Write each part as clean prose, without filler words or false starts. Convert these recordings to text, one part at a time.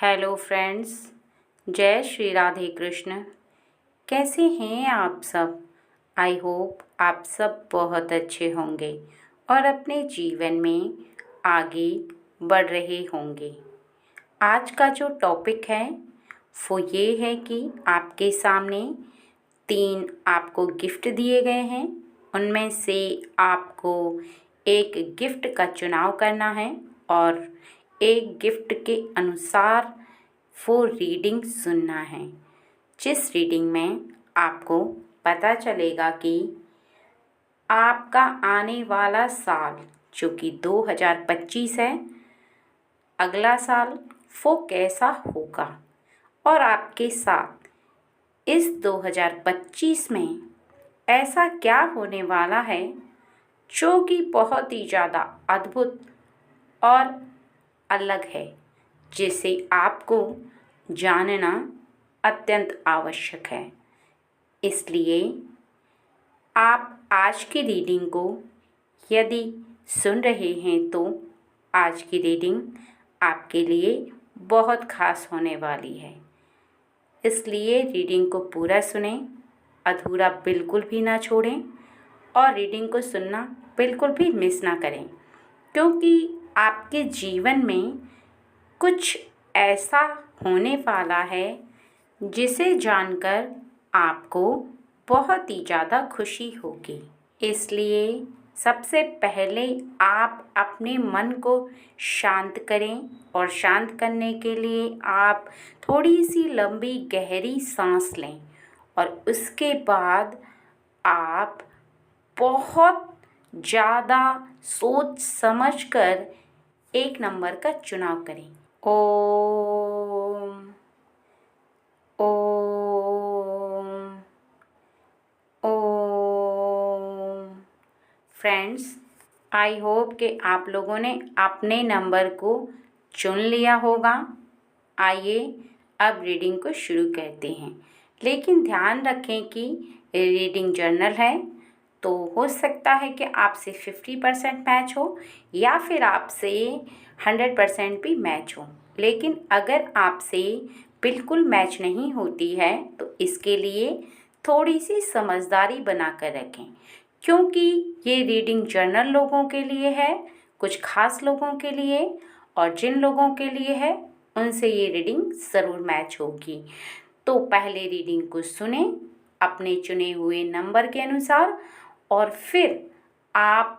Hello friends, जय श्री राधे कृष्ण। कैसे हैं आप सब? आई होप आप सब बहुत अच्छे होंगे और अपने जीवन में आगे बढ़ रहे होंगे। आज का जो टॉपिक है वो ये है कि आपके सामने 3 आपको गिफ्ट दिए गए हैं। उनमें से आपको एक गिफ्ट का चुनाव करना है और एक गिफ्ट के अनुसार वो रीडिंग सुनना है, जिस रीडिंग में आपको पता चलेगा कि आपका आने वाला साल जो कि 2025 है, अगला साल वो कैसा होगा और आपके साथ इस 2025 में ऐसा क्या होने वाला है जो कि बहुत ही ज़्यादा अद्भुत और अलग है, जिसे आपको जानना अत्यंत आवश्यक है। इसलिए आप आज की रीडिंग को यदि सुन रहे हैं तो आज की रीडिंग आपके लिए बहुत खास होने वाली है। इसलिए रीडिंग को पूरा सुनें, अधूरा बिल्कुल भी ना छोड़ें और रीडिंग को सुनना बिल्कुल भी मिस ना करें, क्योंकि आपके जीवन में कुछ ऐसा होने वाला है जिसे जानकर आपको बहुत ही ज़्यादा खुशी होगी। इसलिए सबसे पहले आप अपने मन को शांत करें और शांत करने के लिए आप थोड़ी सी लंबी गहरी सांस लें और उसके बाद आप बहुत ज़्यादा सोच समझकर एक नंबर का चुनाव करें। Om Om Om. Friends, I hope कि आप लोगों ने अपने नंबर को चुन लिया होगा। आइए अब रीडिंग को शुरू करते हैं, लेकिन ध्यान रखें कि रीडिंग जर्नल है, तो हो सकता है कि आपसे 50% मैच हो या फिर आपसे 100% भी मैच हो। लेकिन अगर आपसे बिल्कुल मैच नहीं होती है तो इसके लिए थोड़ी सी समझदारी बना कर रखें, क्योंकि ये रीडिंग जर्नल लोगों के लिए है, कुछ खास लोगों के लिए, और जिन लोगों के लिए है उनसे ये रीडिंग ज़रूर मैच होगी। तो पहले रीडिंग को सुने अपने चुने हुए नंबर के अनुसार और फिर आप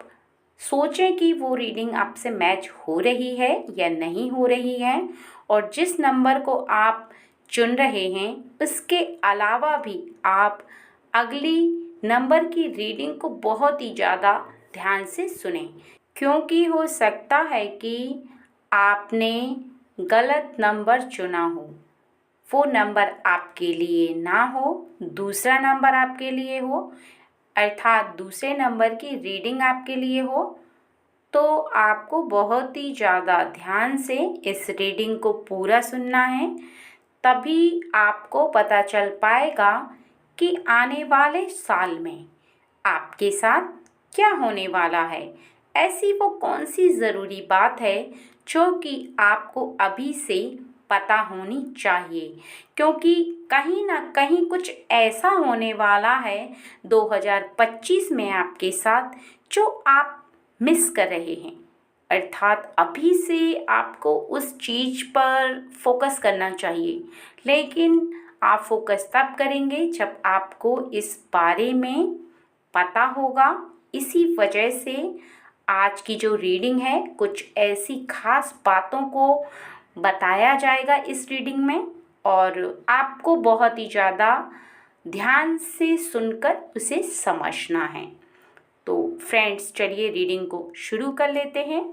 सोचें कि वो रीडिंग आपसे मैच हो रही है या नहीं हो रही है, और जिस नंबर को आप चुन रहे हैं उसके अलावा भी आप अगली नंबर की रीडिंग को बहुत ही ज़्यादा ध्यान से सुनें, क्योंकि हो सकता है कि आपने गलत नंबर चुना हो। वो नंबर आपके लिए ना हो, दूसरा नंबर आपके लिए हो, अर्थात दूसरे नंबर की रीडिंग आपके लिए हो, तो आपको बहुत ही ज़्यादा ध्यान से इस रीडिंग को पूरा सुनना है। तभी आपको पता चल पाएगा कि आने वाले साल में आपके साथ क्या होने वाला है। ऐसी वो कौन सी ज़रूरी बात है जो कि आपको अभी से पता होनी चाहिए, क्योंकि कहीं ना कहीं कुछ ऐसा होने वाला है 2025 में आपके साथ जो आप मिस कर रहे हैं। अर्थात अभी से आपको उस चीज़ पर फोकस करना चाहिए, लेकिन आप फोकस तब करेंगे जब आपको इस बारे में पता होगा। इसी वजह से आज की जो रीडिंग है कुछ ऐसी खास बातों को बताया जाएगा इस रीडिंग में, और आपको बहुत ही ज़्यादा ध्यान से सुनकर उसे समझना है। तो फ्रेंड्स, चलिए रीडिंग को शुरू कर लेते हैं।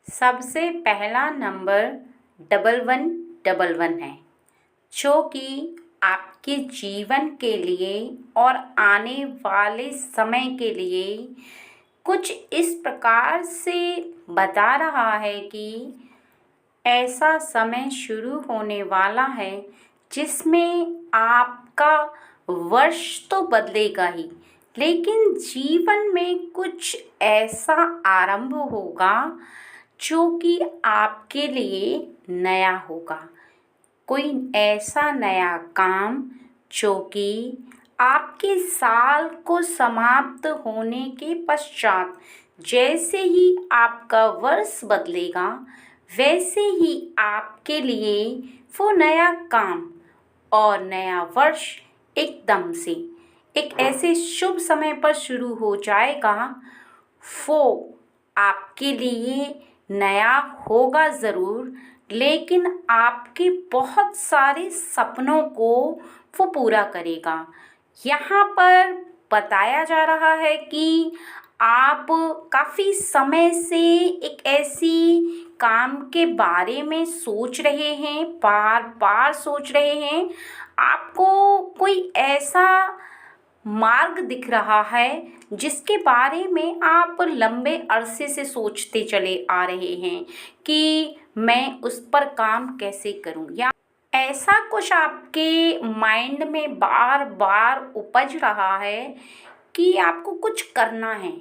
सबसे पहला नंबर 1111 है, जो कि आपके जीवन के लिए और आने वाले समय के लिए कुछ इस प्रकार से बता रहा है कि ऐसा समय शुरू होने वाला है जिसमें आपका वर्ष तो बदलेगा ही, लेकिन जीवन में कुछ ऐसा आरंभ होगा जो कि आपके लिए नया होगा, कोई ऐसा नया काम जो कि आपके साल को समाप्त होने के पश्चात जैसे ही आपका वर्ष बदलेगा वैसे ही आपके लिए वो नया काम और नया वर्ष एकदम से एक ऐसे शुभ समय पर शुरू हो जाएगा। वो आपके लिए नया होगा ज़रूर, लेकिन आपके बहुत सारे सपनों को वो पूरा करेगा। यहाँ पर बताया जा रहा है कि आप काफ़ी समय से एक ऐसी काम के बारे में सोच रहे हैं, बार बार सोच रहे हैं। आपको कोई ऐसा मार्ग दिख रहा है जिसके बारे में आप लंबे अरसे से सोचते चले आ रहे हैं कि मैं उस पर काम कैसे करूं, या ऐसा कुछ आपके माइंड में बार बार उपज रहा है कि आपको कुछ करना है।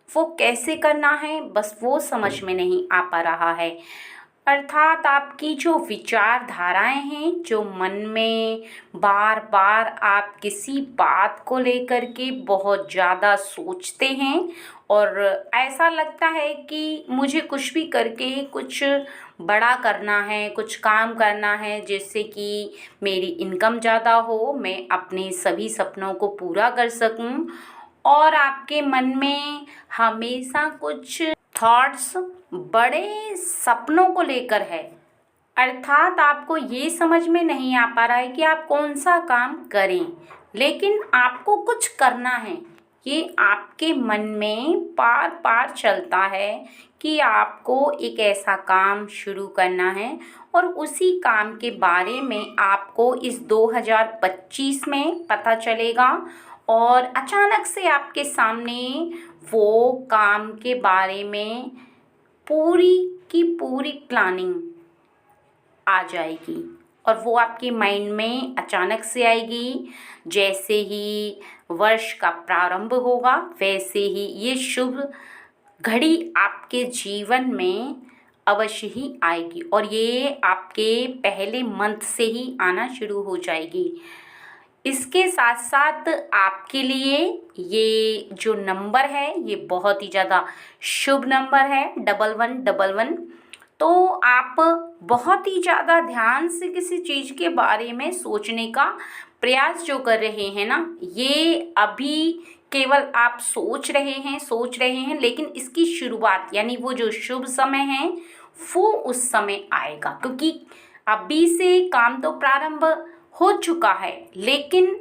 वो कैसे करना है बस वो समझ में नहीं आ पा रहा है। अर्थात आपकी जो विचारधाराएं हैं, जो मन में बार बार आप किसी बात को लेकर के बहुत ज़्यादा सोचते हैं और ऐसा लगता है कि मुझे कुछ भी करके कुछ बड़ा करना है, कुछ काम करना है जिससे कि मेरी इनकम ज़्यादा हो, मैं अपने सभी सपनों को पूरा कर सकूं। और आपके मन में हमेशा कुछ थॉट्स बड़े सपनों को लेकर है। अर्थात आपको ये समझ में नहीं आ पा रहा है कि आप कौन सा काम करें, लेकिन आपको कुछ करना है। ये आपके मन में बार बार चलता है कि आपको एक ऐसा काम शुरू करना है और उसी काम के बारे में आपको इस 2025 में पता चलेगा और अचानक से आपके सामने वो काम के बारे में पूरी की पूरी प्लानिंग आ जाएगी और वो आपके माइंड में अचानक से आएगी। जैसे ही वर्ष का प्रारंभ होगा वैसे ही ये शुभ घड़ी आपके जीवन में अवश्य ही आएगी और ये आपके पहले मंथ से ही आना शुरू हो जाएगी। इसके साथ साथ आपके लिए ये जो नंबर है ये बहुत ही ज़्यादा शुभ नंबर है, 1111। तो आप बहुत ही ज़्यादा ध्यान से किसी चीज़ के बारे में सोचने का प्रयास जो कर रहे हैं ना, ये अभी केवल आप सोच रहे हैं, लेकिन इसकी शुरुआत यानी वो जो शुभ समय है वो उस समय आएगा, क्योंकि अभी से काम तो प्रारंभ हो चुका है, लेकिन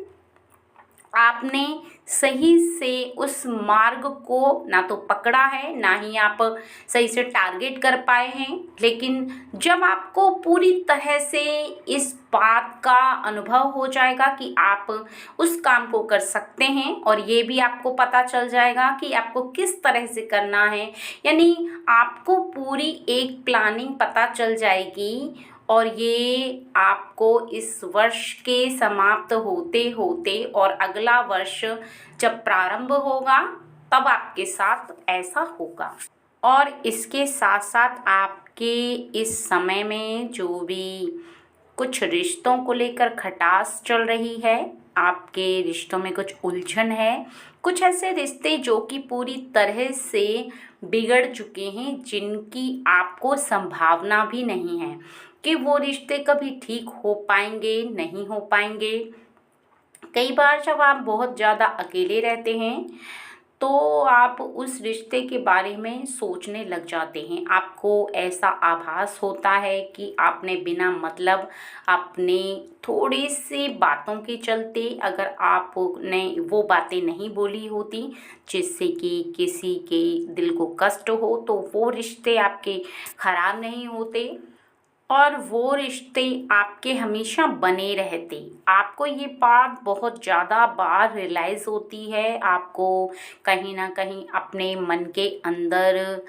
आपने सही से उस मार्ग को ना तो पकड़ा है, ना ही आप सही से टारगेट कर पाए हैं। लेकिन जब आपको पूरी तरह से इस बात का अनुभव हो जाएगा कि आप उस काम को कर सकते हैं और ये भी आपको पता चल जाएगा कि आपको किस तरह से करना है, यानी आपको पूरी एक प्लानिंग पता चल जाएगी और ये आपको इस वर्ष के समाप्त होते होते और अगला वर्ष जब प्रारंभ होगा तब आपके साथ ऐसा होगा। और इसके साथ साथ आपके इस समय में जो भी कुछ रिश्तों को लेकर खटास चल रही है, आपके रिश्तों में कुछ उलझन है, कुछ ऐसे रिश्ते जो कि पूरी तरह से बिगड़ चुके हैं, जिनकी आपको संभावना भी नहीं है कि वो रिश्ते कभी ठीक हो पाएंगे, नहीं हो पाएंगे। कई बार जब आप बहुत ज़्यादा अकेले रहते हैं तो आप उस रिश्ते के बारे में सोचने लग जाते हैं। आपको ऐसा आभास होता है कि आपने बिना मतलब अपने थोड़ी सी बातों के चलते अगर आपने वो बातें नहीं बोली होती जिससे कि किसी के दिल को कष्ट हो, तो वो रिश्ते आपके ख़राब नहीं होते और वो रिश्ते आपके हमेशा बने रहते। आपको ये बात बहुत ज़्यादा बार रियलाइज़ होती है, आपको कहीं ना कहीं अपने मन के अंदर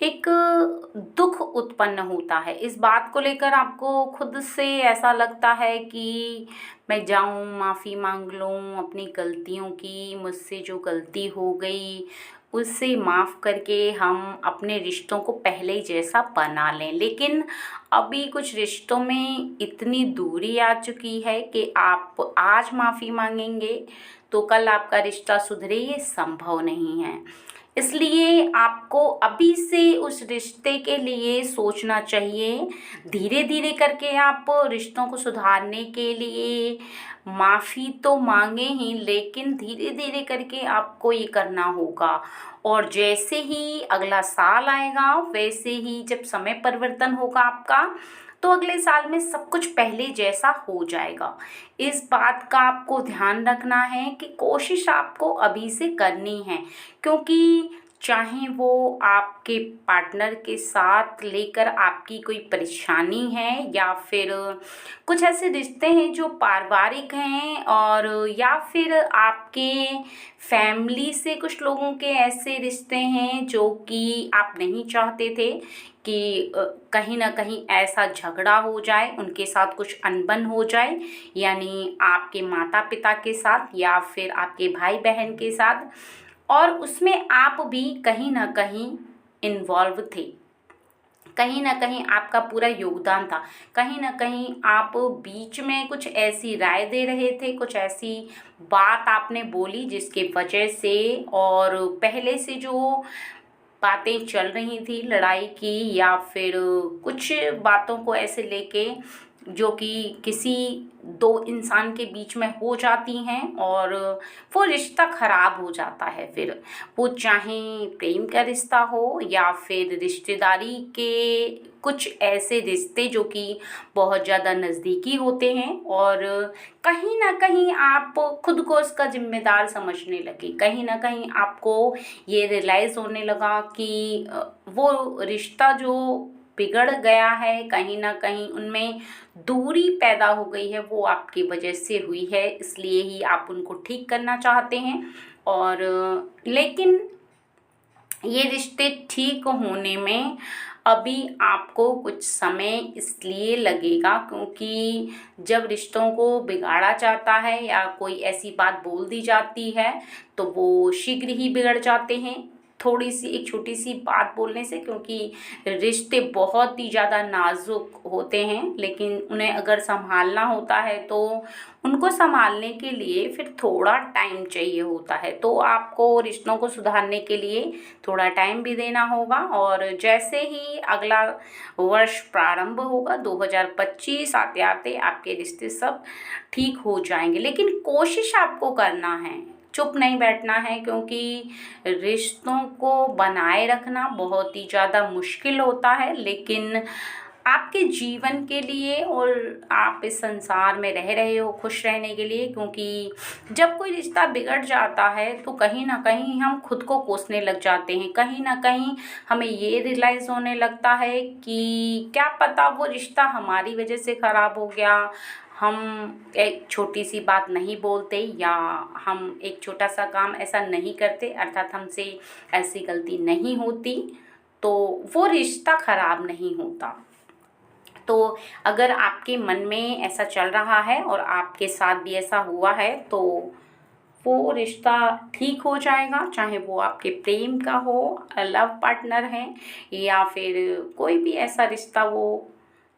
एक दुख उत्पन्न होता है। इस बात को लेकर आपको खुद से ऐसा लगता है कि मैं जाऊं, माफ़ी मांग लूं अपनी गलतियों की, मुझसे जो गलती हो गई उसे माफ़ करके हम अपने रिश्तों को पहले जैसा बना लें। लेकिन अभी कुछ रिश्तों में इतनी दूरी आ चुकी है कि आप आज माफ़ी मांगेंगे तो कल आपका रिश्ता सुधरे, ये संभव नहीं है। इसलिए आपको अभी से उस रिश्ते के लिए सोचना चाहिए। धीरे धीरे करके आप रिश्तों को सुधारने के लिए माफ़ी तो मांगे ही, लेकिन धीरे धीरे करके आपको ये करना होगा। और जैसे ही अगला साल आएगा, वैसे ही जब समय परिवर्तन होगा आपका, तो अगले साल में सब कुछ पहले जैसा हो जाएगा। इस बात का आपको ध्यान रखना है कि कोशिश आपको अभी से करनी है, क्योंकि चाहे वो आपके पार्टनर के साथ लेकर आपकी कोई परेशानी है, या फिर कुछ ऐसे रिश्ते हैं जो पारिवारिक हैं, और या फिर आपके फैमिली से कुछ लोगों के ऐसे रिश्ते हैं जो कि आप नहीं चाहते थे कि कहीं ना कहीं ऐसा झगड़ा हो जाए, उनके साथ कुछ अनबन हो जाए, यानी आपके माता पिता के साथ या फिर आपके भाई बहन के साथ, और उसमें आप भी कहीं ना कहीं इन्वॉल्व थे। कहीं ना कहीं आपका पूरा योगदान था। कहीं ना कहीं आप बीच में कुछ ऐसी राय दे रहे थे, कुछ ऐसी बात आपने बोली जिसके वजह से, और पहले से जो बातें चल रही थी लड़ाई की, या फिर कुछ बातों को ऐसे लेके जो कि किसी दो इंसान के बीच में हो जाती हैं, और वो रिश्ता खराब हो जाता है। फिर वो चाहे प्रेम का रिश्ता हो या फिर रिश्तेदारी के कुछ ऐसे रिश्ते जो कि बहुत ज़्यादा नज़दीकी होते हैं, और कहीं ना कहीं आप खुद को उसका जिम्मेदार समझने लगे। कहीं ना कहीं आपको ये रियलाइज़ होने लगा कि वो रिश्ता जो बिगड़ गया है, कहीं ना कहीं उनमें दूरी पैदा हो गई है, वो आपकी वजह से हुई है। इसलिए ही आप उनको ठीक करना चाहते हैं। और लेकिन ये रिश्ते ठीक होने में अभी आपको कुछ समय इसलिए लगेगा, क्योंकि जब रिश्तों को बिगाड़ा जाता है या कोई ऐसी बात बोल दी जाती है तो वो शीघ्र ही बिगड़ जाते हैं, थोड़ी सी एक छोटी सी बात बोलने से। क्योंकि रिश्ते बहुत ही ज़्यादा नाजुक होते हैं, लेकिन उन्हें अगर संभालना होता है तो उनको संभालने के लिए फिर थोड़ा टाइम चाहिए होता है। तो आपको रिश्तों को सुधारने के लिए थोड़ा टाइम भी देना होगा। और जैसे ही अगला वर्ष प्रारंभ होगा 2025 आते आते आपके रिश्ते सब ठीक हो जाएंगे। लेकिन कोशिश आपको करना है, चुप नहीं बैठना है, क्योंकि रिश्तों को बनाए रखना बहुत ही ज़्यादा मुश्किल होता है, लेकिन आपके जीवन के लिए और आप इस संसार में रह रहे हो खुश रहने के लिए। क्योंकि जब कोई रिश्ता बिगड़ जाता है तो कहीं ना कहीं हम खुद को कोसने लग जाते हैं। कहीं ना कहीं हमें ये रियलाइज़ होने लगता है कि क्या पता वो रिश्ता हमारी वजह से ख़राब हो गया, हम एक छोटी सी बात नहीं बोलते, या हम एक छोटा सा काम ऐसा नहीं करते, अर्थात हमसे ऐसी गलती नहीं होती, तो वो रिश्ता ख़राब नहीं होता। तो अगर आपके मन में ऐसा चल रहा है और आपके साथ भी ऐसा हुआ है, तो वो रिश्ता ठीक हो जाएगा। चाहे वो आपके प्रेम का हो, लव पार्टनर है, या फिर कोई भी ऐसा रिश्ता वो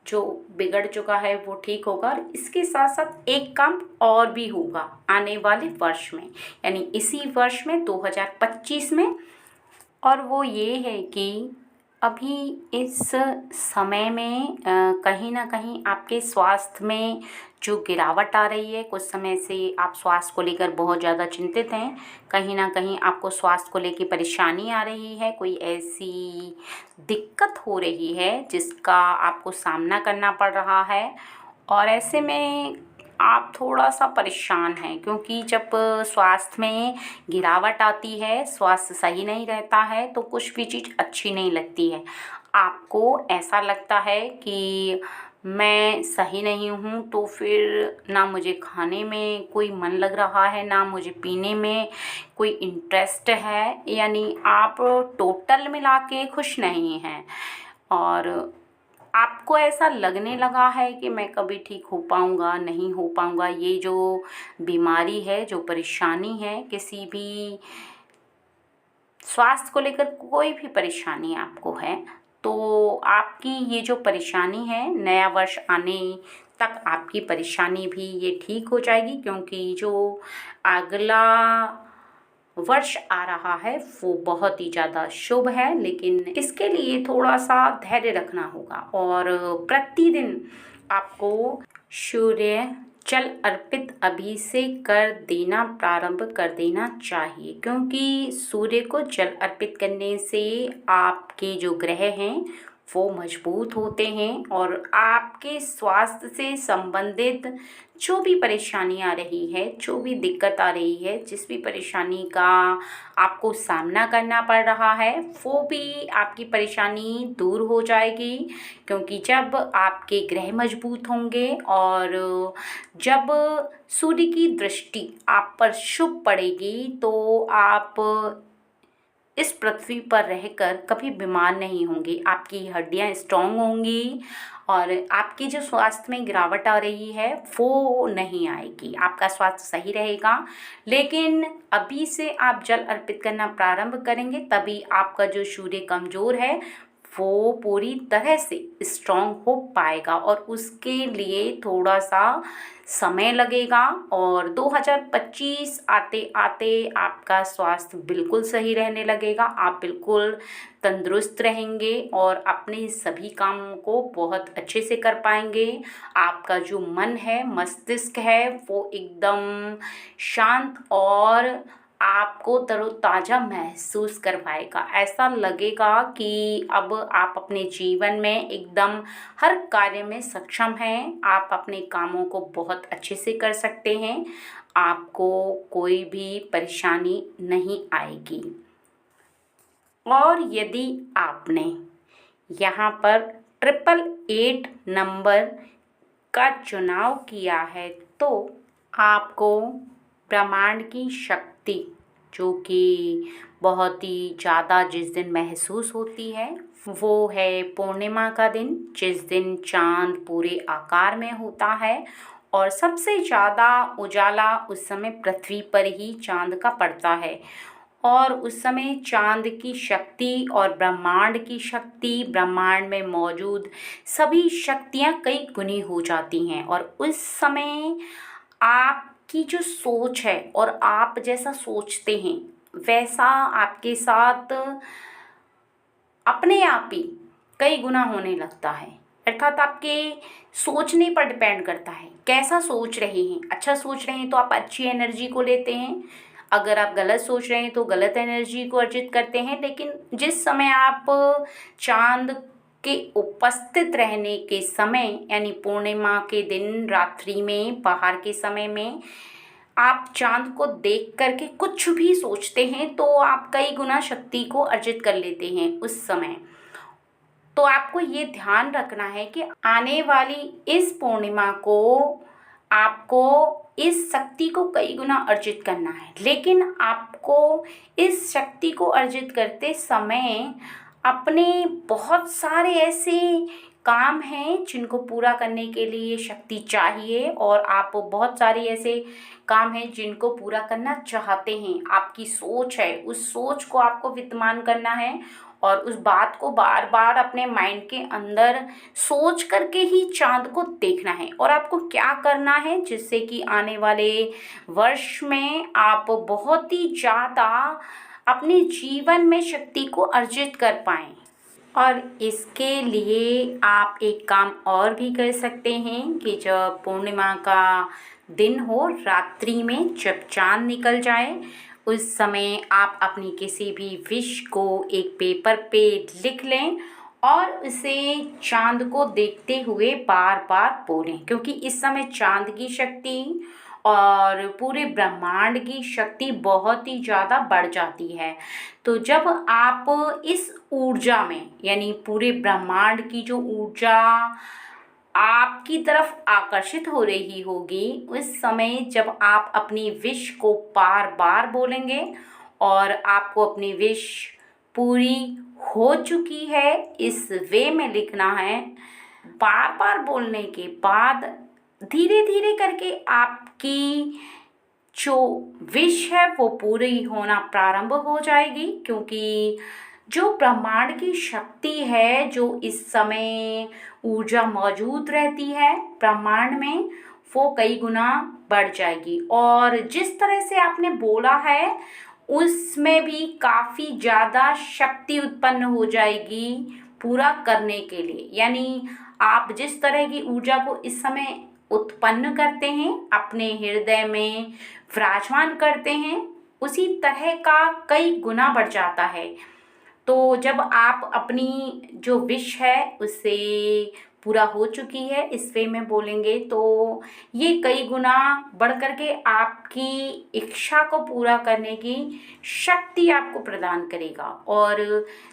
जो बिगड़ चुका है वो ठीक होगा। और इसके साथ साथ एक काम और भी होगा आने वाले वर्ष में, यानी इसी वर्ष में 2025 में, और वो ये है कि अभी इस समय में कहीं ना कहीं आपके स्वास्थ्य में जो गिरावट आ रही है, कुछ समय से आप स्वास्थ्य को लेकर बहुत ज़्यादा चिंतित हैं। कहीं ना कहीं आपको स्वास्थ्य को लेकर परेशानी आ रही है, कोई ऐसी दिक्कत हो रही है जिसका आपको सामना करना पड़ रहा है, और ऐसे में आप थोड़ा सा परेशान हैं। क्योंकि जब स्वास्थ्य में गिरावट आती है, स्वास्थ्य सही नहीं रहता है, तो कुछ भी चीज़ अच्छी नहीं लगती है। आपको ऐसा लगता है कि मैं सही नहीं हूँ, तो फिर ना मुझे खाने में कोई मन लग रहा है, ना मुझे पीने में कोई इंटरेस्ट है, यानी आप टोटल मिला के खुश नहीं हैं। और आपको ऐसा लगने लगा है कि मैं कभी ठीक हो पाऊँगा, नहीं हो पाऊँगा। ये जो बीमारी है, जो परेशानी है, किसी भी स्वास्थ्य को लेकर कोई भी परेशानी आपको है तो आपकी ये जो परेशानी है नया वर्ष आने तक आपकी परेशानी भी ये ठीक हो जाएगी, क्योंकि जो अगला वर्ष आ रहा है वो बहुत ही ज़्यादा शुभ है। लेकिन इसके लिए थोड़ा सा धैर्य रखना होगा और प्रतिदिन आपको सूर्य जल अर्पित अभी से कर देना प्रारंभ कर देना चाहिए, क्योंकि सूर्य को जल अर्पित करने से आपके जो ग्रह हैं वो मजबूत होते हैं और आपके स्वास्थ्य से संबंधित जो भी परेशानी आ रही है, जो भी दिक्कत आ रही है, जिस भी परेशानी का आपको सामना करना पड़ रहा है वो भी आपकी परेशानी दूर हो जाएगी। क्योंकि जब आपके ग्रह मजबूत होंगे और जब सूर्य की दृष्टि आप पर शुभ पड़ेगी तो आप इस पृथ्वी पर रहकर कभी बीमार नहीं होंगे, आपकी हड्डियां स्ट्रांग होंगी और आपकी जो स्वास्थ्य में गिरावट आ रही है वो नहीं आएगी, आपका स्वास्थ्य सही रहेगा। लेकिन अभी से आप जल अर्पित करना प्रारंभ करेंगे तभी आपका जो सूर्य कमज़ोर है वो पूरी तरह से स्ट्रांग हो पाएगा और उसके लिए थोड़ा सा समय लगेगा। और 2025 आते आते आपका स्वास्थ्य बिल्कुल सही रहने लगेगा, आप बिल्कुल तंदुरुस्त रहेंगे और अपने सभी कामों को बहुत अच्छे से कर पाएंगे। आपका जो मन है, मस्तिष्क है, वो एकदम शांत और आपको तरोताज़ा महसूस करवाएगा। ऐसा लगेगा कि अब आप अपने जीवन में एकदम हर कार्य में सक्षम हैं, आप अपने कामों को बहुत अच्छे से कर सकते हैं, आपको कोई भी परेशानी नहीं आएगी। और यदि आपने यहाँ पर 888 नंबर का चुनाव किया है तो आपको ब्रह्मांड की शक्ति जो कि बहुत ही ज़्यादा जिस दिन महसूस होती है वो है पूर्णिमा का दिन, जिस दिन चाँद पूरे आकार में होता है और सबसे ज़्यादा उजाला उस समय पृथ्वी पर ही चाँद का पड़ता है। और उस समय चाँद की शक्ति और ब्रह्मांड की शक्ति, ब्रह्मांड में मौजूद सभी शक्तियाँ कई गुनी हो जाती हैं और उस समय आपकी जो सोच है और आप जैसा सोचते हैं वैसा आपके साथ अपने आप ही कई गुना होने लगता है। अर्थात आपके सोचने पर डिपेंड करता है कैसा सोच रहे हैं। अच्छा सोच रहे हैं तो आप अच्छी एनर्जी को लेते हैं, अगर आप गलत सोच रहे हैं तो गलत एनर्जी को अर्जित करते हैं। लेकिन जिस समय आप चाँद के उपस्थित रहने के समय यानी पूर्णिमा के दिन रात्रि में बाहर के समय में आप चाँद को देख करके कुछ भी सोचते हैं तो आप कई गुना शक्ति को अर्जित कर लेते हैं उस समय। तो आपको ये ध्यान रखना है कि आने वाली इस पूर्णिमा को आपको इस शक्ति को कई गुना अर्जित करना है। लेकिन आपको इस शक्ति को अर्जित करते समय अपने बहुत सारे ऐसे काम हैं जिनको पूरा करने के लिए शक्ति चाहिए और आप बहुत सारे ऐसे काम हैं जिनको पूरा करना चाहते हैं। आपकी सोच है, उस सोच को आपको विद्यमान करना है और उस बात को बार बार अपने माइंड के अंदर सोच करके ही चाँद को देखना है। और आपको क्या करना है जिससे कि आने वाले वर्ष में आप बहुत ही ज़्यादा अपने जीवन में शक्ति को अर्जित कर पाएँ। और इसके लिए आप एक काम और भी कर सकते हैं कि जब पूर्णिमा का दिन हो, रात्रि में जब चाँद निकल जाए उस समय आप अपनी किसी भी विश को एक पेपर पे लिख लें और उसे चाँद को देखते हुए बार बार बोलें, क्योंकि इस समय चाँद की शक्ति और पूरे ब्रह्मांड की शक्ति बहुत ही ज़्यादा बढ़ जाती है। तो जब आप इस ऊर्जा में यानी पूरे ब्रह्मांड की जो ऊर्जा आपकी तरफ आकर्षित हो रही होगी उस समय जब आप अपनी विश को बार बार बोलेंगे और आपको अपनी विश पूरी हो चुकी है इस वे में लिखना है। बार बार बोलने के बाद धीरे धीरे करके आपकी जो विश है वो पूरी होना प्रारंभ हो जाएगी, क्योंकि जो ब्रह्मांड की शक्ति है, जो इस समय ऊर्जा मौजूद रहती है ब्रह्मांड में, वो कई गुना बढ़ जाएगी। और जिस तरह से आपने बोला है उसमें भी काफ़ी ज़्यादा शक्ति उत्पन्न हो जाएगी पूरा करने के लिए। यानी आप जिस तरह की ऊर्जा को इस समय उत्पन्न करते हैं, अपने हृदय में विराजमान करते हैं, उसी तरह का कई गुना बढ़ जाता है। तो जब आप अपनी जो विश है उससे पूरा हो चुकी है, इस वे में बोलेंगे तो ये कई गुना बढ़ कर के आपकी इच्छा को पूरा करने की शक्ति आपको प्रदान करेगा। और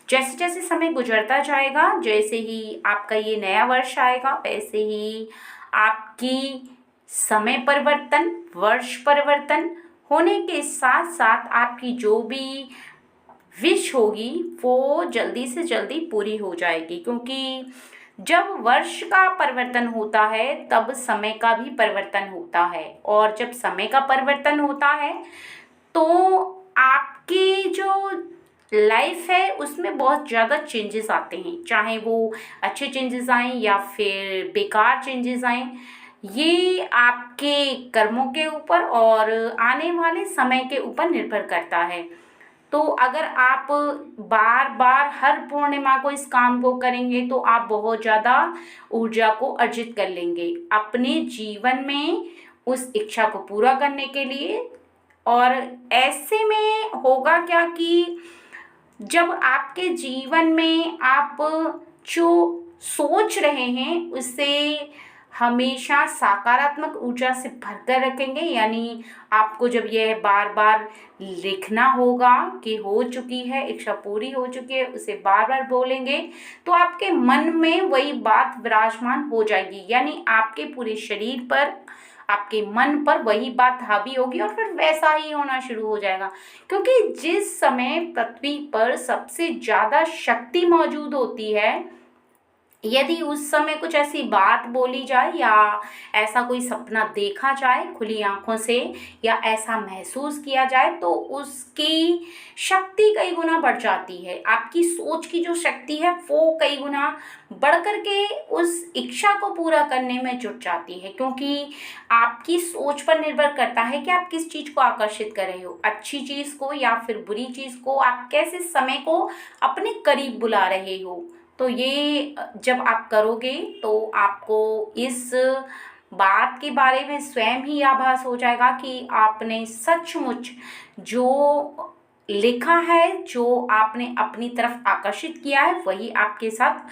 जैसे जैसे समय गुजरता जाएगा, जैसे ही आपका ये नया वर्ष आएगा, वैसे ही आपकी समय परिवर्तन, वर्ष परिवर्तन होने के साथ साथ आपकी जो भी विश होगी वो जल्दी से जल्दी पूरी हो जाएगी। क्योंकि जब वर्ष का परिवर्तन होता है तब समय का भी परिवर्तन होता है, और जब समय का परिवर्तन होता है तो आपकी जो लाइफ है उसमें बहुत ज़्यादा चेंजेस आते हैं, चाहे वो अच्छे चेंजेस आएँ या फिर बेकार चेंजेस आएँ। ये आपके कर्मों के ऊपर और आने वाले समय के ऊपर निर्भर करता है। तो अगर आप बार बार हर पूर्णिमा को इस काम को करेंगे तो आप बहुत ज़्यादा ऊर्जा को अर्जित कर लेंगे अपने जीवन में उस इच्छा को पूरा करने के लिए। और ऐसे में होगा क्या कि जब आपके जीवन में आप जो सोच रहे हैं उससे हमेशा सकारात्मक ऊर्जा से भरकर रखेंगे। यानी आपको जब यह बार बार लिखना होगा कि हो चुकी है, इच्छा पूरी हो चुकी है, उसे बार बार बोलेंगे तो आपके मन में वही बात विराजमान हो जाएगी। यानी आपके पूरे शरीर पर, आपके मन पर वही बात हावी होगी और फिर वैसा ही होना शुरू हो जाएगा। क्योंकि जिस समय पृथ्वी पर सबसे ज़्यादा शक्ति मौजूद होती है, यदि उस समय कुछ ऐसी बात बोली जाए या ऐसा कोई सपना देखा जाए खुली आंखों से या ऐसा महसूस किया जाए तो उसकी शक्ति कई गुना बढ़ जाती है। आपकी सोच की जो शक्ति है वो कई गुना बढ़ कर के उस इच्छा को पूरा करने में जुट जाती है। क्योंकि आपकी सोच पर निर्भर करता है कि आप किस चीज़ को आकर्षित कर रहे हो, अच्छी चीज़ को या फिर बुरी चीज़ को, आप कैसे समय को अपने करीब बुला रहे हो। तो ये जब आप करोगे तो आपको इस बात के बारे में स्वयं ही आभास हो जाएगा कि आपने सचमुच जो लिखा है, जो आपने अपनी तरफ आकर्षित किया है, वही आपके साथ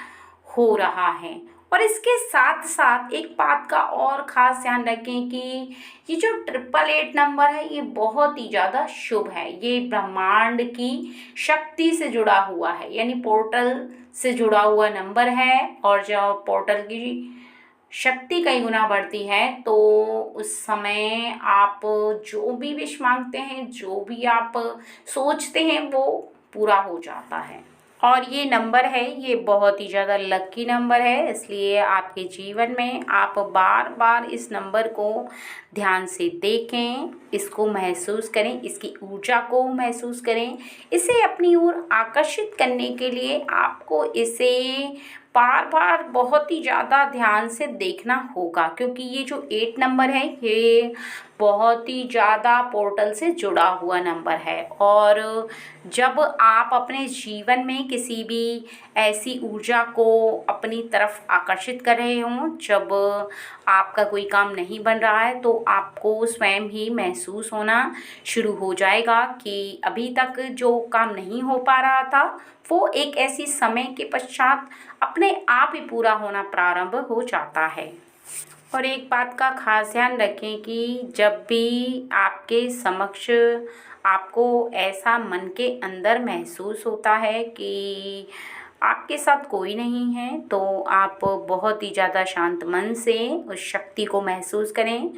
हो रहा है। और इसके साथ साथ एक बात का और ख़ास ध्यान रखें कि ये जो 888 नंबर है ये बहुत ही ज़्यादा शुभ है। ये ब्रह्मांड की शक्ति से जुड़ा हुआ है, यानी पोर्टल से जुड़ा हुआ नंबर है। और जब पोर्टल की शक्ति कई गुना बढ़ती है तो उस समय आप जो भी विश मांगते हैं, जो भी आप सोचते हैं वो पूरा हो जाता है। और ये नंबर है, ये बहुत ही ज़्यादा लकी नंबर है, इसलिए आपके जीवन में आप बार बार इस नंबर को ध्यान से देखें, इसको महसूस करें, इसकी ऊर्जा को महसूस करें। इसे अपनी ओर आकर्षित करने के लिए आपको इसे बार बार बहुत ही ज़्यादा ध्यान से देखना होगा। क्योंकि ये जो 8 नंबर है ये बहुत ही ज़्यादा पोर्टल से जुड़ा हुआ नंबर है। और जब आप अपने जीवन में किसी भी ऐसी ऊर्जा को अपनी तरफ आकर्षित कर रहे हों, जब आपका कोई काम नहीं बन रहा है तो आपको स्वयं ही महसूस होना शुरू हो जाएगा कि अभी तक जो काम नहीं हो पा रहा था वो एक ऐसी समय के पश्चात अपने आप ही पूरा होना प्रारंभ हो जाता है। और एक बात का खास ध्यान रखें कि जब भी आपके समक्ष आपको ऐसा मन के अंदर महसूस होता है कि आपके साथ कोई नहीं है तो आप बहुत ही ज़्यादा शांत मन से उस शक्ति को महसूस करें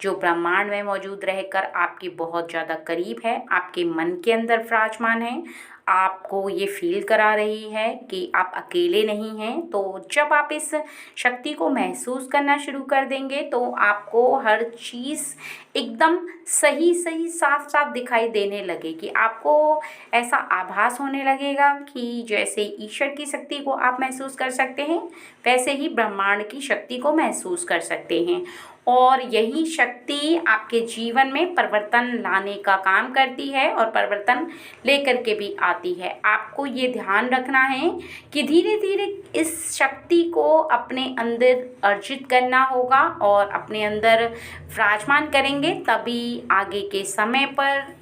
जो ब्रह्मांड में मौजूद रहकर आपके बहुत ज़्यादा करीब है, आपके मन के अंदर विराजमान है। आपको ये फील करा रही है कि आप अकेले नहीं हैं। तो जब आप इस शक्ति को महसूस करना शुरू कर देंगे तो आपको हर चीज़ एकदम सही सही साफ साफ दिखाई देने लगेगी। आपको ऐसा आभास होने लगेगा कि जैसे ईश्वर की शक्ति को आप महसूस कर सकते हैं, वैसे ही ब्रह्मांड की शक्ति को महसूस कर सकते हैं। और यही शक्ति आपके जीवन में परिवर्तन लाने का काम करती है और परिवर्तन लेकर के भी आती है। आपको ये ध्यान रखना है कि धीरे धीरे इस शक्ति को अपने अंदर अर्जित करना होगा और अपने अंदर विराजमान करेंगे, तभी आगे के समय पर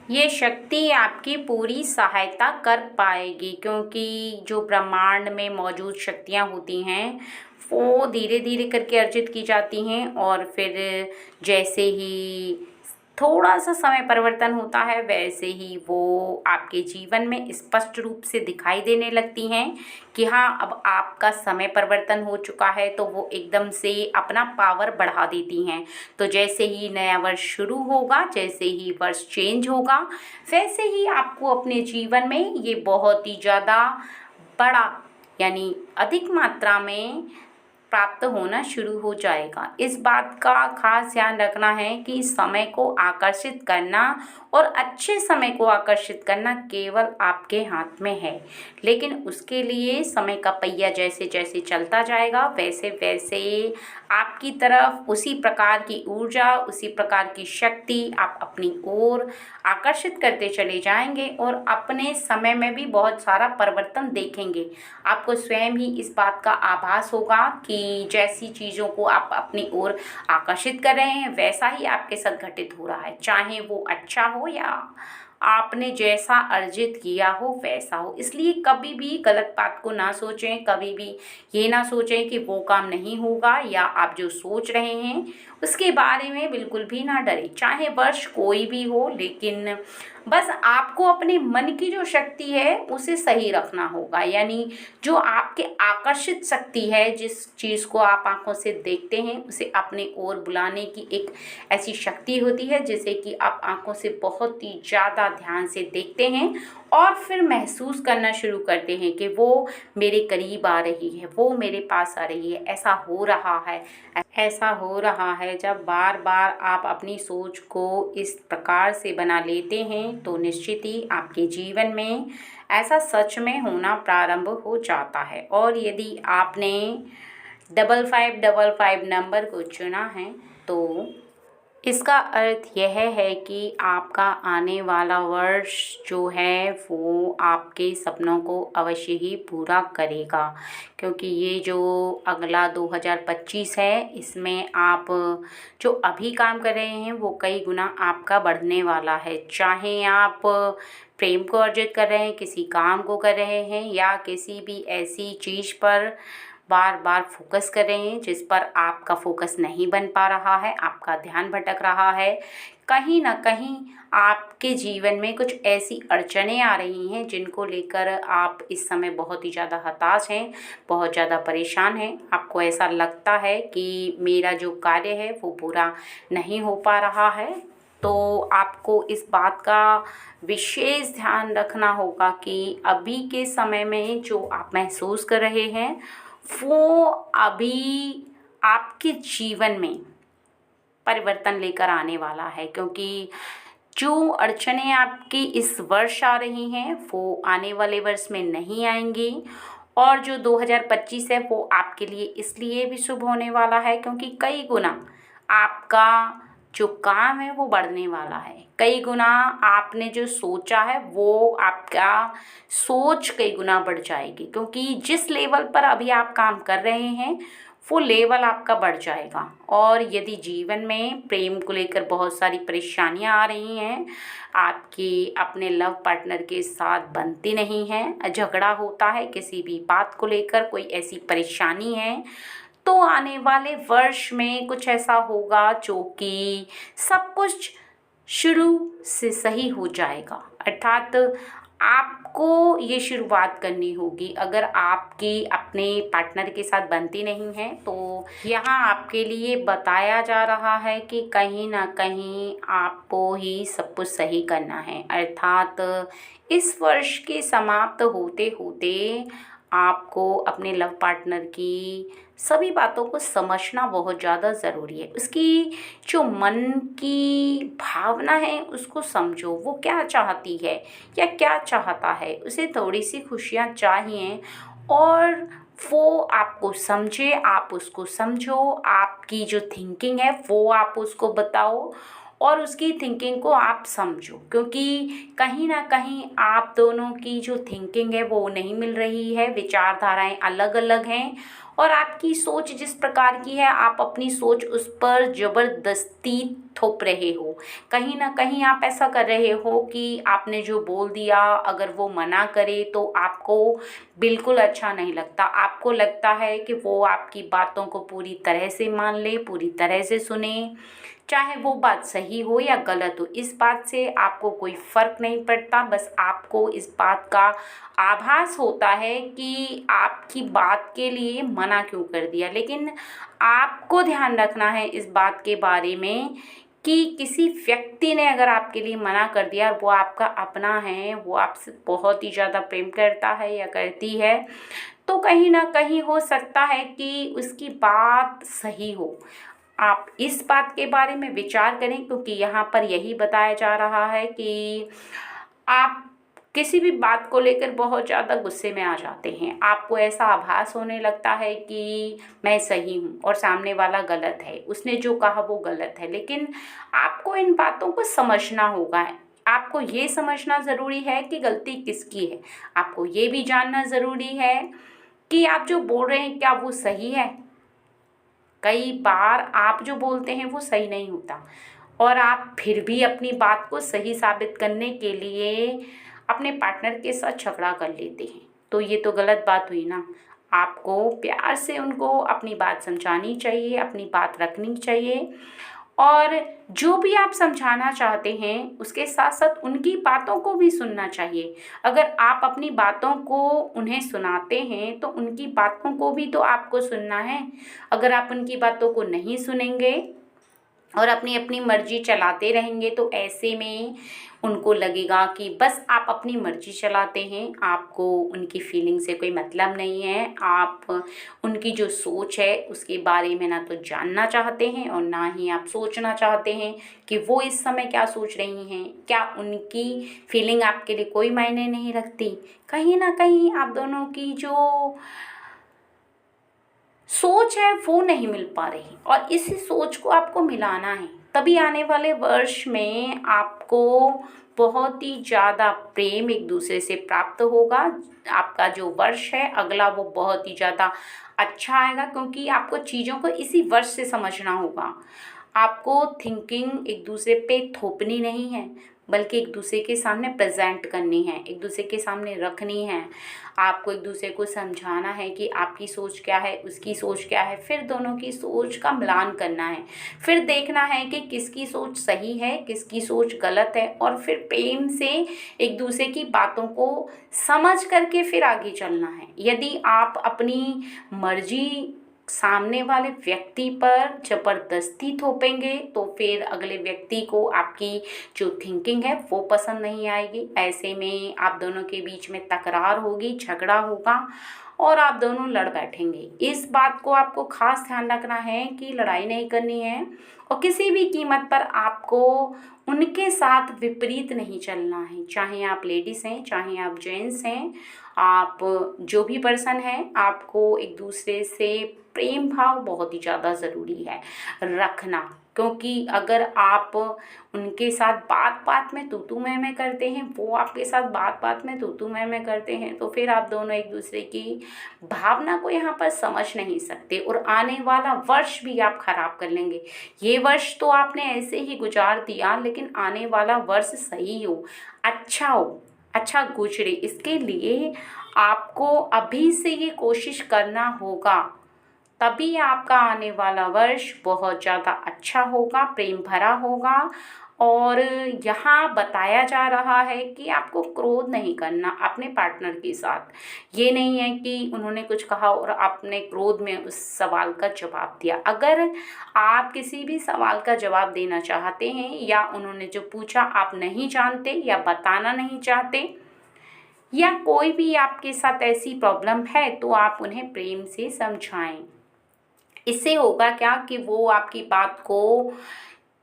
ये शक्ति आपकी पूरी सहायता कर पाएगी। क्योंकि जो ब्रह्मांड में मौजूद शक्तियाँ होती हैं वो धीरे धीरे करके अर्जित की जाती हैं और फिर जैसे ही थोड़ा सा समय परिवर्तन होता है वैसे ही वो आपके जीवन में स्पष्ट रूप से दिखाई देने लगती हैं कि हाँ, अब आपका समय परिवर्तन हो चुका है। तो वो एकदम से अपना पावर बढ़ा देती हैं। तो जैसे ही नया वर्ष शुरू होगा, जैसे ही वर्ष चेंज होगा, वैसे ही आपको अपने जीवन में ये बहुत ही ज़्यादा बड़ा यानी अधिक मात्रा में प्राप्त होना शुरू हो जाएगा। इस बात का खास ध्यान रखना है कि समय को आकर्षित करना और अच्छे समय को आकर्षित करना केवल आपके हाथ में है। लेकिन उसके लिए समय का पहिया जैसे जैसे चलता जाएगा वैसे वैसे आपकी तरफ उसी प्रकार की ऊर्जा, उसी प्रकार की शक्ति आप अपनी ओर आकर्षित करते चले जाएंगे और अपने समय में भी बहुत सारा परिवर्तन देखेंगे। आपको स्वयं ही इस बात का आभास होगा कि जैसी चीज़ों को आप अपनी ओर आकर्षित कर रहे हैं वैसा ही आपके साथ घटित हो रहा है, चाहे वो अच्छा हो या आपने जैसा अर्जित किया हो वैसा हो। इसलिए कभी भी गलत बात को ना सोचें, कभी भी ये ना सोचें कि वो काम नहीं होगा या आप जो सोच रहे हैं उसके बारे में बिल्कुल भी ना डरें, चाहे वर्ष कोई भी हो। लेकिन बस आपको अपने मन की जो शक्ति है उसे सही रखना होगा। यानी जो आपके आकर्षित शक्ति है, जिस चीज़ को आप आंखों से देखते हैं उसे अपने ओर बुलाने की एक ऐसी शक्ति होती है जिसे कि आप आंखों से बहुत ही ज़्यादा ध्यान से देखते हैं और फिर महसूस करना शुरू करते हैं कि वो मेरे करीब आ रही है, वो मेरे पास आ रही है। ऐसा हो रहा है जब बार बार आप अपनी सोच को इस प्रकार से बना लेते हैं तो निश्चित ही आपके जीवन में ऐसा सच में होना प्रारंभ हो जाता है। और यदि आपने 5555 नंबर को चुना है तो इसका अर्थ यह है कि आपका आने वाला वर्ष जो है वो आपके सपनों को अवश्य ही पूरा करेगा। क्योंकि ये जो अगला 2025 है इसमें आप जो अभी काम कर रहे हैं वो कई गुना आपका बढ़ने वाला है। चाहे आप प्रेम को अर्जित कर रहे हैं, किसी काम को कर रहे हैं या किसी भी ऐसी चीज़ पर बार बार फोकस कर रहे हैं जिस पर आपका फोकस नहीं बन पा रहा है, आपका ध्यान भटक रहा है, कहीं ना कहीं आपके जीवन में कुछ ऐसी अड़चनें आ रही हैं जिनको लेकर आप इस समय बहुत ही ज़्यादा हताश हैं, बहुत ज़्यादा परेशान हैं। आपको ऐसा लगता है कि मेरा जो कार्य है वो पूरा नहीं हो पा रहा है। तो आपको इस बात का विशेष ध्यान रखना होगा कि अभी के समय में जो आप महसूस कर रहे हैं वो अभी आपके जीवन में परिवर्तन लेकर आने वाला है। क्योंकि जो अड़चनें आपकी इस वर्ष आ रही हैं वो आने वाले वर्ष में नहीं आएंगी। और जो 2025 है वो आपके लिए इसलिए भी शुभ होने वाला है क्योंकि कई गुना आपका जो काम है वो बढ़ने वाला है। कई गुना आपने जो सोचा है वो आपका सोच कई गुना बढ़ जाएगी। क्योंकि जिस लेवल पर अभी आप काम कर रहे हैं वो लेवल आपका बढ़ जाएगा। और यदि जीवन में प्रेम को लेकर बहुत सारी परेशानियां आ रही हैं, आपकी अपने लव पार्टनर के साथ बनती नहीं है, झगड़ा होता है किसी भी बात को लेकर, कोई ऐसी परेशानी है, तो आने वाले वर्ष में कुछ ऐसा होगा जो कि सब कुछ शुरू से सही हो जाएगा। अर्थात आपको ये शुरुआत करनी होगी। अगर आपकी अपने पार्टनर के साथ बनती नहीं है तो यहाँ आपके लिए बताया जा रहा है कि कहीं ना कहीं आपको ही सब कुछ सही करना है। अर्थात इस वर्ष के समाप्त होते होते आपको अपने लव पार्टनर की सभी बातों को समझना बहुत ज़्यादा ज़रूरी है। उसकी जो मन की भावना है उसको समझो, वो क्या चाहती है या क्या चाहता है। उसे थोड़ी सी खुशियाँ चाहिए और वो आपको समझे, आप उसको समझो। आपकी जो थिंकिंग है वो आप उसको बताओ और उसकी थिंकिंग को आप समझो, क्योंकि कहीं ना कहीं आप दोनों की जो थिंकिंग है वो नहीं मिल रही है, विचारधाराएं अलग अलग हैं। और आपकी सोच जिस प्रकार की है, आप अपनी सोच उस पर ज़बरदस्ती थोप रहे हो। कहीं ना कहीं आप ऐसा कर रहे हो कि आपने जो बोल दिया, अगर वो मना करे तो आपको बिल्कुल अच्छा नहीं लगता। आपको लगता है कि वो आपकी बातों को पूरी तरह से मान ले, पूरी तरह से सुने, चाहे वो बात सही हो या गलत हो। इस बात से आपको कोई फ़र्क नहीं पड़ता। बस आपको इस बात का आभास होता है कि आपकी बात के लिए मना क्यों कर दिया। लेकिन आपको ध्यान रखना है इस बात के बारे में कि किसी व्यक्ति ने अगर आपके लिए मना कर दिया, वो आपका अपना है, वो आपसे बहुत ही ज़्यादा प्रेम करता है या करती है, तो कहीं ना कहीं हो सकता है कि उसकी बात सही हो। आप इस बात के बारे में विचार करें, क्योंकि यहाँ पर यही बताया जा रहा है कि आप किसी भी बात को लेकर बहुत ज़्यादा गुस्से में आ जाते हैं। आपको ऐसा आभास होने लगता है कि मैं सही हूँ और सामने वाला गलत है, उसने जो कहा वो गलत है। लेकिन आपको इन बातों को समझना होगा। आपको ये समझना ज़रूरी है कि गलती किसकी है। आपको ये भी जानना ज़रूरी है कि आप जो बोल रहे हैं क्या वो सही है। कई बार आप जो बोलते हैं वो सही नहीं होता और आप फिर भी अपनी बात को सही साबित करने के लिए अपने पार्टनर के साथ झगड़ा कर लेते हैं, तो ये तो गलत बात हुई ना। आपको प्यार से उनको अपनी बात समझानी चाहिए, अपनी बात रखनी चाहिए और जो भी आप समझाना चाहते हैं उसके साथ साथ उनकी बातों को भी सुनना चाहिए। अगर आप अपनी बातों को उन्हें सुनाते हैं तो उनकी बातों को भी तो आपको सुनना है। अगर आप उनकी बातों को नहीं सुनेंगे और अपनी अपनी मर्जी चलाते रहेंगे तो ऐसे में उनको लगेगा कि बस आप अपनी मर्जी चलाते हैं, आपको उनकी फीलिंग से कोई मतलब नहीं है। आप उनकी जो सोच है उसके बारे में ना तो जानना चाहते हैं और ना ही आप सोचना चाहते हैं कि वो इस समय क्या सोच रही हैं। क्या उनकी फीलिंग आपके लिए कोई मायने नहीं रखती। कहीं ना कहीं आप दोनों की जो सोच है वो नहीं मिल पा रही और इसी सोच को आपको मिलाना है। तभी आने वाले वर्ष में आपको बहुत ही ज़्यादा प्रेम एक दूसरे से प्राप्त होगा। आपका जो वर्ष है अगला वो बहुत ही ज़्यादा अच्छा आएगा, क्योंकि आपको चीज़ों को इसी वर्ष से समझना होगा। आपको थिंकिंग एक दूसरे पे थोपनी नहीं है, बल्कि एक दूसरे के सामने प्रेजेंट करनी है, एक दूसरे के सामने रखनी है। आपको एक दूसरे को समझाना है कि आपकी सोच क्या है, उसकी सोच क्या है, फिर दोनों की सोच का मिलान करना है। फिर देखना है कि किसकी सोच सही है, किसकी सोच गलत है और फिर प्रेम से एक दूसरे की बातों को समझ करके फिर आगे चलना है। यदि आप अपनी मर्जी सामने वाले व्यक्ति पर ज़बरदस्ती थोपेंगे तो फिर अगले व्यक्ति को आपकी जो थिंकिंग है वो पसंद नहीं आएगी। ऐसे में आप दोनों के बीच में तकरार होगी, झगड़ा होगा और आप दोनों लड़ बैठेंगे। इस बात को आपको खास ध्यान रखना है कि लड़ाई नहीं करनी है और किसी भी कीमत पर आपको उनके साथ विपरीत नहीं चलना है। चाहे आप लेडीज़ हैं, चाहे आप जेंट्स हैं, आप जो भी पर्सन है, आपको एक दूसरे से प्रेम भाव बहुत ही ज़्यादा ज़रूरी है रखना। क्योंकि अगर आप उनके साथ बात बात में तू तू मैं करते हैं, वो आपके साथ बात बात में तू तू मैं करते हैं, तो फिर आप दोनों एक दूसरे की भावना को यहाँ पर समझ नहीं सकते और आने वाला वर्ष भी आप खराब कर लेंगे। ये वर्ष तो आपने ऐसे ही गुजार दिया, लेकिन आने वाला वर्ष सही हो, अच्छा गुजरे, इसके लिए आपको अभी से ये कोशिश करना होगा। तभी आपका आने वाला वर्ष बहुत ज़्यादा अच्छा होगा, प्रेम भरा होगा और यहाँ बताया जा रहा है कि आपको क्रोध नहीं करना अपने पार्टनर के साथ। ये नहीं है कि उन्होंने कुछ कहा और आपने क्रोध में उस सवाल का जवाब दिया। अगर आप किसी भी सवाल का जवाब देना चाहते हैं या उन्होंने जो पूछा आप नहीं जानते या बताना नहीं चाहते, या कोई भी आपके साथ ऐसी प्रॉब्लम है, तो आप उन्हें प्रेम से समझाएं। इससे होगा क्या कि वो आपकी बात को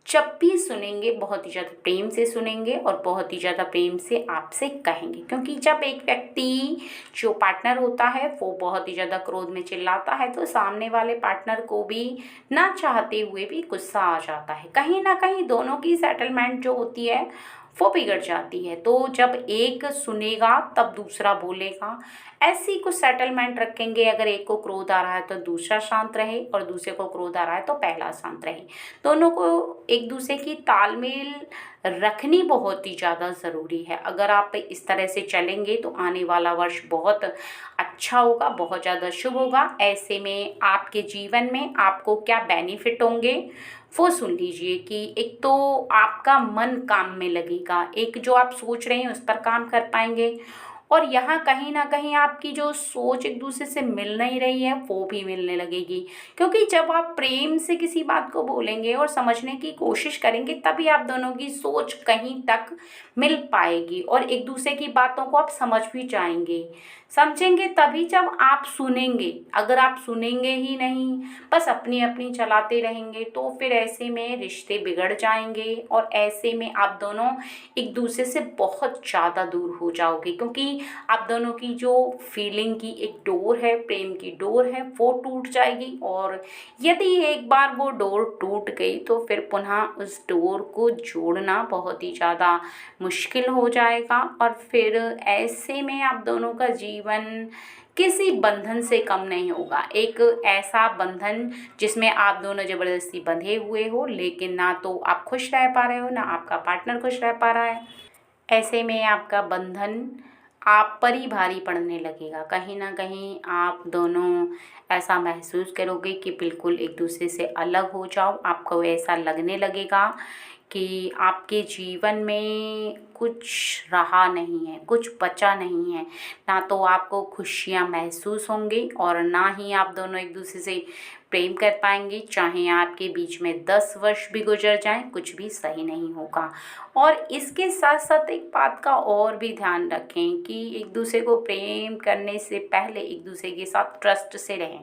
जब भी सुनेंगे बहुत ही ज़्यादा प्रेम से सुनेंगे और बहुत ही ज़्यादा प्रेम से आपसे कहेंगे। क्योंकि जब एक व्यक्ति जो पार्टनर होता है वो बहुत ही ज़्यादा क्रोध में चिल्लाता है, तो सामने वाले पार्टनर को भी ना चाहते हुए भी गुस्सा आ जाता है। कहीं ना कहीं दोनों की सेटलमेंट जो होती है वो बिगड़ जाती है। तो जब एक सुनेगा तब दूसरा बोलेगा, ऐसी कुछ सेटलमेंट रखेंगे। अगर एक को क्रोध आ रहा है तो दूसरा शांत रहे और दूसरे को क्रोध आ रहा है तो पहला शांत रहे। दोनों को एक दूसरे की तालमेल रखनी बहुत ही ज़्यादा ज़रूरी है। अगर आप इस तरह से चलेंगे तो आने वाला वर्ष बहुत अच्छा होगा, बहुत ज़्यादा शुभ होगा। ऐसे में आपके जीवन में आपको क्या बेनिफिट होंगे वो सुन लीजिए। कि एक तो आपका मन काम में लगेगा, एक जो आप सोच रहे हैं उस पर काम कर पाएंगे, और यहाँ कहीं ना कहीं आपकी जो सोच एक दूसरे से मिल नहीं रही है वो भी मिलने लगेगी। क्योंकि जब आप प्रेम से किसी बात को बोलेंगे और समझने की कोशिश करेंगे तभी आप दोनों की सोच कहीं तक मिल पाएगी और एक दूसरे की बातों को आप समझ भी जाएंगे, समझेंगे तभी जब आप सुनेंगे। अगर आप सुनेंगे ही नहीं, बस अपनी अपनी चलाते रहेंगे, तो फिर ऐसे में रिश्ते बिगड़ जाएंगे और ऐसे में आप दोनों एक दूसरे से बहुत ज़्यादा दूर हो जाओगे। क्योंकि आप दोनों की जो फीलिंग की एक डोर है, प्रेम की डोर है, वो टूट जाएगी। और यदि एक बार वो डोर टूट गई तो फिर पुनः उस डोर को जोड़ना बहुत ही ज़्यादा मुश्किल हो जाएगा। और फिर ऐसे में आप दोनों का जीवन किसी बंधन से कम नहीं होगा। एक ऐसा बंधन जिसमें आप दोनों ज़बरदस्ती बंधे हुए हो, लेकिन ना तो आप खुश रह पा रहे हो ना आपका पार्टनर खुश रह पा रहा है। ऐसे में आपका बंधन आप पर ही भारी पड़ने लगेगा। कहीं ना कहीं आप दोनों ऐसा महसूस करोगे कि बिल्कुल एक दूसरे से अलग हो जाओ। आपको ऐसा लगने लगेगा कि आपके जीवन में कुछ रहा नहीं है, कुछ बचा नहीं है। ना तो आपको खुशियाँ महसूस होंगी और ना ही आप दोनों एक दूसरे से प्रेम कर पाएंगे। चाहे आपके बीच में 10 वर्ष भी गुजर जाएं, कुछ भी सही नहीं होगा। और इसके साथ साथ एक बात का और भी ध्यान रखें कि एक दूसरे को प्रेम करने से पहले एक दूसरे के साथ ट्रस्ट से रहें।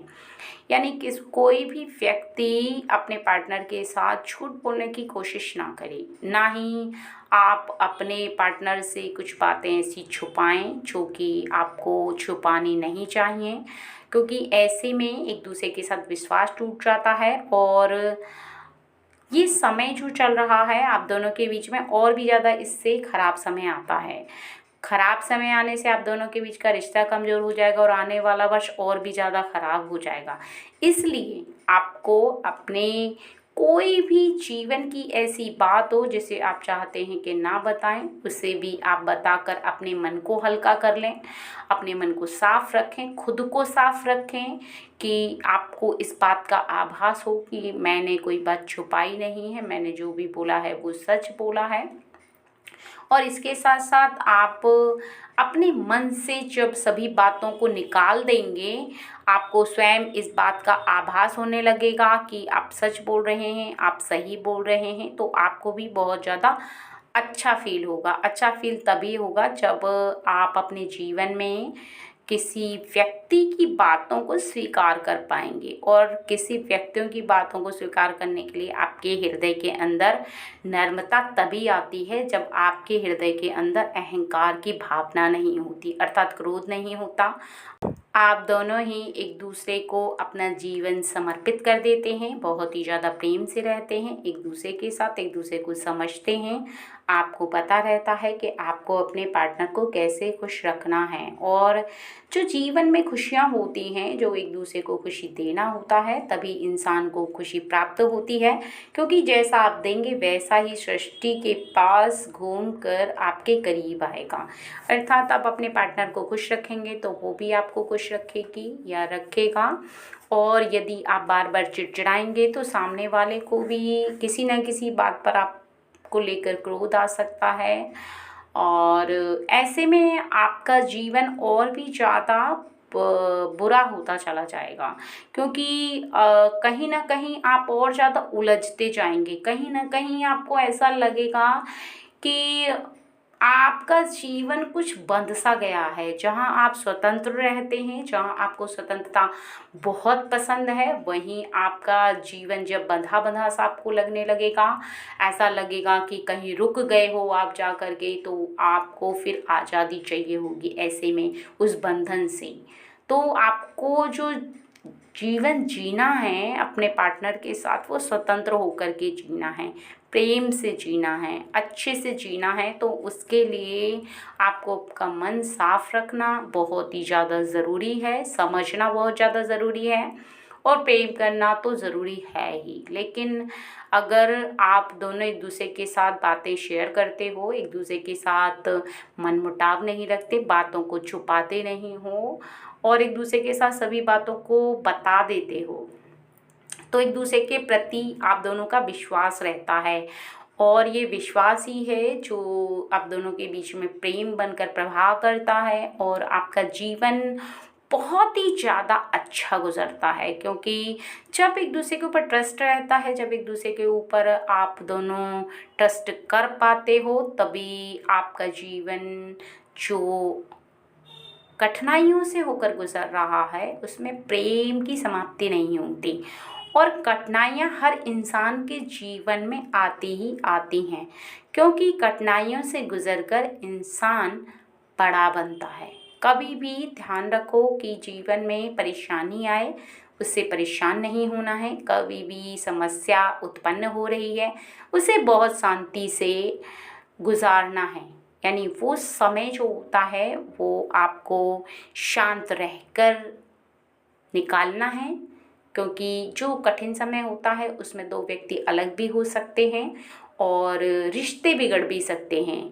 यानी कि कोई भी व्यक्ति अपने पार्टनर के साथ झूठ बोलने की कोशिश ना करे, ना ही आप अपने पार्टनर से कुछ बातें ऐसी छुपाएं जो कि आपको छुपानी नहीं चाहिए। क्योंकि ऐसे में एक दूसरे के साथ विश्वास टूट जाता है और ये समय जो चल रहा है आप दोनों के बीच में और भी ज़्यादा इससे खराब समय आता है। खराब समय आने से आप दोनों के बीच का रिश्ता कमज़ोर हो जाएगा और आने वाला वर्ष और भी ज़्यादा खराब हो जाएगा। इसलिए आपको अपने कोई भी जीवन की ऐसी बात हो जिसे आप चाहते हैं कि ना बताएं, उसे भी आप बताकर अपने मन को हल्का कर लें, अपने मन को साफ रखें, खुद को साफ रखें। कि आपको इस बात का आभास हो कि मैंने कोई बात छुपाई नहीं है, मैंने जो भी बोला है वो सच बोला है। और इसके साथ साथ आप अपने मन से जब सभी बातों को निकाल देंगे, आपको स्वयं इस बात का आभास होने लगेगा कि आप सच बोल रहे हैं, आप सही बोल रहे हैं। तो आपको भी बहुत ज़्यादा अच्छा फील होगा। अच्छा फील तभी होगा जब आप अपने जीवन में किसी व्यक्ति की बातों को स्वीकार कर पाएंगे। और किसी व्यक्तियों की बातों को स्वीकार करने के लिए आपके हृदय के अंदर नर्मता तभी आती है जब आपके हृदय के अंदर अहंकार की भावना नहीं होती, अर्थात क्रोध नहीं होता। आप दोनों ही एक दूसरे को अपना जीवन समर्पित कर देते हैं, बहुत ही ज़्यादा प्रेम से रहते हैं एक दूसरे के साथ, एक दूसरे को समझते हैं। आपको पता रहता है कि आपको अपने पार्टनर को कैसे खुश रखना है। और जो जीवन में खुशियाँ होती हैं, जो एक दूसरे को खुशी देना होता है, तभी इंसान को खुशी प्राप्त होती है। क्योंकि जैसा आप देंगे वैसा ही सृष्टि के पास घूम कर आपके करीब आएगा। अर्थात आप अपने पार्टनर को खुश रखेंगे तो वो भी आपको खुश रखेगी या रखेगा। और यदि आप बार बार चिड़चिड़ाएंगे तो सामने वाले को भी किसी न किसी बात पर आप को लेकर क्रोध आ सकता है। और ऐसे में आपका जीवन और भी ज़्यादा बुरा होता चला जाएगा, क्योंकि कहीं ना कहीं आप और ज़्यादा उलझते जाएंगे। कहीं ना कहीं आपको ऐसा लगेगा कि आपका जीवन कुछ बंध सा गया है। जहाँ आप स्वतंत्र रहते हैं, जहाँ आपको स्वतंत्रता बहुत पसंद है, वहीं आपका जीवन जब बंधा बंधा सा आपको लगने लगेगा, ऐसा लगेगा कि कहीं रुक गए हो आप जा कर के, तो आपको फिर आज़ादी चाहिए होगी ऐसे में उस बंधन से। तो आपको जो जीवन जीना है अपने पार्टनर के साथ, वो स्वतंत्र होकर के जीना है, प्रेम से जीना है, अच्छे से जीना है। तो उसके लिए आपको आपका मन साफ रखना बहुत ही ज़्यादा ज़रूरी है, समझना बहुत ज़्यादा ज़रूरी है, और प्रेम करना तो ज़रूरी है ही। लेकिन अगर आप दोनों एक दूसरे के साथ बातें शेयर करते हो, एक दूसरे के साथ मनमुटाव नहीं रखते, बातों को छुपाते नहीं हो, और एक दूसरे के साथ सभी बातों को बता देते हो, तो एक दूसरे के प्रति आप दोनों का विश्वास रहता है। और ये विश्वास ही है जो आप दोनों के बीच में प्रेम बनकर प्रभाव करता है, और आपका जीवन बहुत ही ज़्यादा अच्छा गुजरता है। क्योंकि जब एक दूसरे के ऊपर ट्रस्ट रहता है, जब एक दूसरे के ऊपर आप दोनों ट्रस्ट कर पाते हो, तभी आपका जीवन जो कठिनाइयों से होकर गुजर रहा है, उसमें प्रेम की समाप्ति नहीं होती। और कठिनाइयाँ हर इंसान के जीवन में आती ही आती हैं, क्योंकि कठिनाइयों से गुजरकर इंसान बड़ा बनता है। कभी भी ध्यान रखो कि जीवन में परेशानी आए, उससे परेशान नहीं होना है। कभी भी समस्या उत्पन्न हो रही है, उसे बहुत शांति से गुजारना है। यानी वो समय जो होता है वो आपको शांत रहकर निकालना है, क्योंकि जो कठिन समय होता है उसमें दो व्यक्ति अलग भी हो सकते हैं, और रिश्ते बिगड़ भी सकते हैं,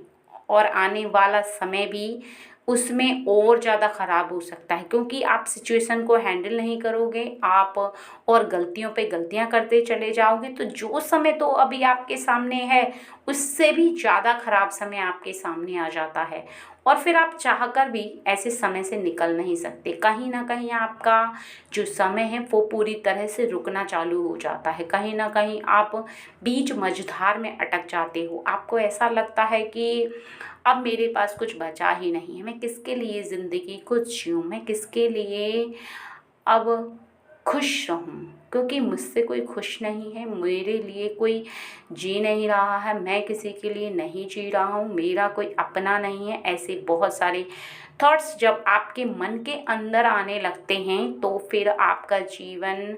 और आने वाला समय भी उसमें और ज़्यादा ख़राब हो सकता है, क्योंकि आप सिचुएशन को हैंडल नहीं करोगे, आप और गलतियों पे गलतियां करते चले जाओगे। तो जो समय तो अभी आपके सामने है, उससे भी ज़्यादा ख़राब समय आपके सामने आ जाता है, और फिर आप चाहकर भी ऐसे समय से निकल नहीं सकते। कहीं ना कहीं आपका जो समय है वो पूरी तरह से रुकना चालू हो जाता है। कहीं ना कहीं आप बीच मझधार में अटक जाते हो। आपको ऐसा लगता है कि अब मेरे पास कुछ बचा ही नहीं है, मैं किसके लिए ज़िंदगी को जीऊँ, मैं किसके लिए अब खुश रहूँ, क्योंकि मुझसे कोई खुश नहीं है, मेरे लिए कोई जी नहीं रहा है, मैं किसी के लिए नहीं जी रहा हूँ, मेरा कोई अपना नहीं है। ऐसे बहुत सारे थॉट्स जब आपके मन के अंदर आने लगते हैं, तो फिर आपका जीवन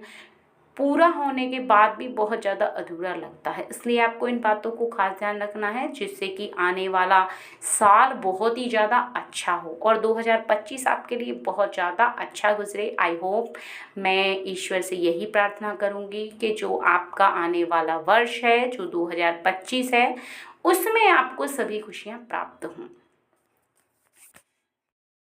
पूरा होने के बाद भी बहुत ज़्यादा अधूरा लगता है। इसलिए आपको इन बातों को खास ध्यान रखना है, जिससे कि आने वाला साल बहुत ही ज़्यादा अच्छा हो, और 2025 आपके लिए बहुत ज़्यादा अच्छा गुजरे। आई होप, मैं ईश्वर से यही प्रार्थना करूँगी कि जो आपका आने वाला वर्ष है, जो 2025 है, उसमें आपको सभी खुशियाँ प्राप्त हों।